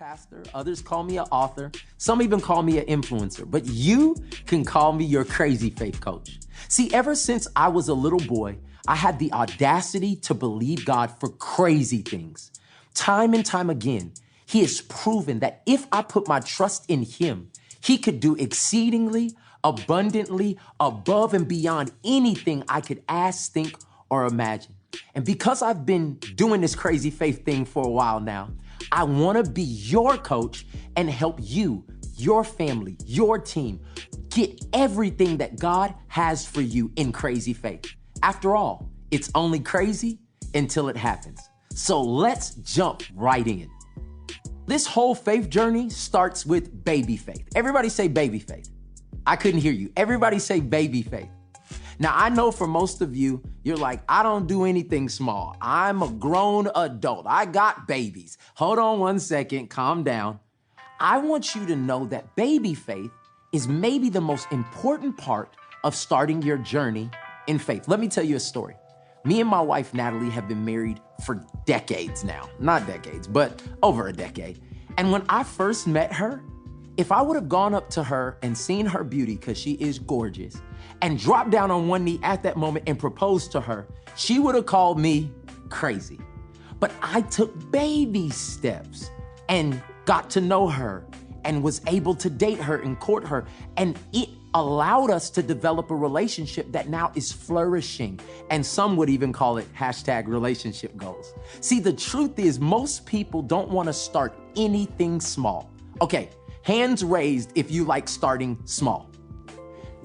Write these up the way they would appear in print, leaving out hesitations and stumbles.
pastor, others call me an author, some even call me an influencer, but you can call me your crazy faith coach. See, ever since I was a little boy, I had the audacity to believe God for crazy things. Time and time again, He has proven that if I put my trust in Him, He could do exceedingly, abundantly, above and beyond anything I could ask, think, or imagine. And because I've been doing this crazy faith thing for a while now, I want to be your coach and help you, your family, your team get everything that God has for you in crazy faith. After all, it's only crazy until it happens. So let's jump right in. This whole faith journey starts with baby faith. Everybody say baby faith. I couldn't hear you. Everybody say baby faith. Now, I know for most of you, you're like, I don't do anything small. I'm a grown adult. I got babies. Hold on one second. Calm down. I want you to know that baby faith is maybe the most important part of starting your journey in faith. Let me tell you a story. Me and my wife, Natalie, have been married for decades now. Not decades, but over a decade. And when I first met her, if I would have gone up to her and seen her beauty, because she is gorgeous, and dropped down on one knee at that moment and proposed to her, she would have called me crazy. But I took baby steps and got to know her and was able to date her and court her. And it allowed us to develop a relationship that now is flourishing. And some would even call it #relationship goals. See, the truth is most people don't want to start anything small. Okay, hands raised if you like starting small.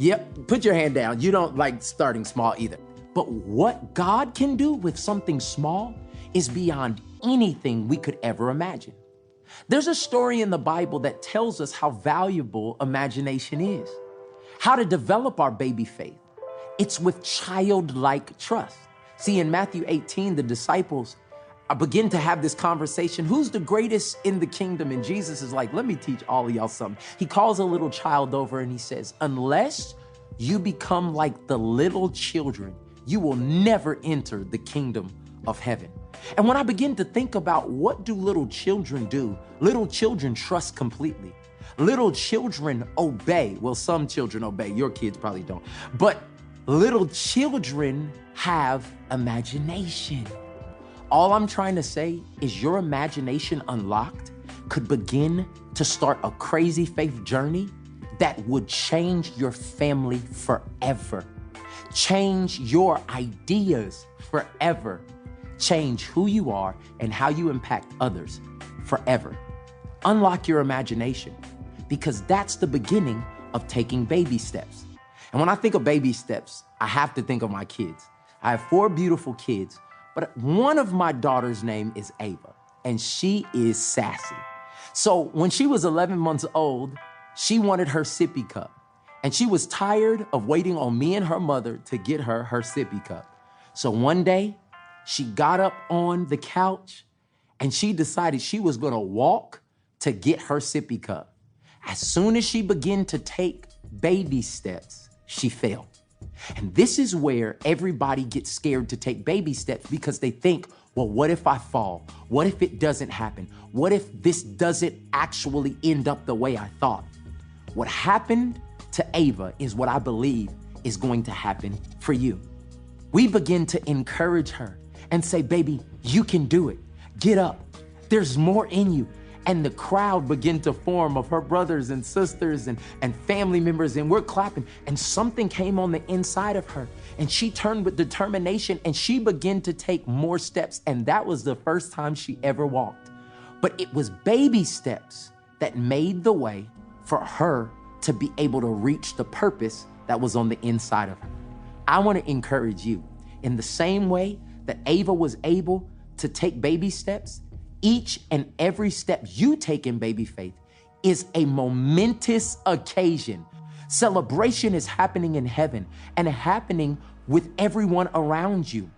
Yep, put your hand down. You don't like starting small either. But what God can do with something small is beyond anything we could ever imagine. There's a story in the Bible that tells us how valuable imagination is, how to develop our baby faith. It's with childlike trust. See, in Matthew 18, the disciples begin to have this conversation. Who's the greatest in the kingdom? And Jesus is like, let me teach all of y'all something. He calls a little child over and he says, unless you become like the little children, you will never enter the kingdom of heaven. And when I begin to think about what do little children do, little children trust completely. Little children obey. Well, some children obey. Your kids probably don't. But little children have imagination. All I'm trying to say is your imagination unlocked could begin to start a crazy faith journey that would change your family forever, change your ideas forever, change who you are and how you impact others forever. Unlock your imagination because that's the beginning of taking baby steps. And when I think of baby steps, I have to think of my kids. I have 4 beautiful kids. But one of my daughter's name is Ava, and she is sassy. So when she was 11 months old, she wanted her sippy cup. And she was tired of waiting on me and her mother to get her sippy cup. So one day, she got up on the couch and she decided she was gonna walk to get her sippy cup. As soon as she began to take baby steps, she fell. And this is where everybody gets scared to take baby steps because they think, well, what if I fall? What if it doesn't happen? What if this doesn't actually end up the way I thought? What happened to Ava is what I believe is going to happen for you. We begin to encourage her and say, baby, you can do it. Get up. There's more in you. And the crowd began to form of her brothers and sisters and family members, and we're clapping. And something came on the inside of her, and she turned with determination, and she began to take more steps. And that was the first time she ever walked. But it was baby steps that made the way for her to be able to reach the purpose that was on the inside of her. I want to encourage you in the same way that Ava was able to take baby steps. Each and every step you take in baby faith is a momentous occasion. Celebration is happening in heaven and happening with everyone around you.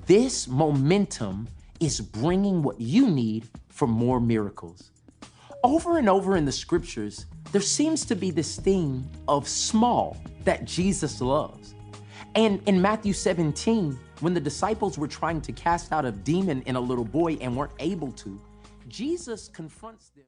This momentum is bringing what you need for more miracles. Over and over in the scriptures, there seems to be this theme of small that Jesus loves. And in Matthew 17, when the disciples were trying to cast out a demon in a little boy and weren't able to, Jesus confronts them.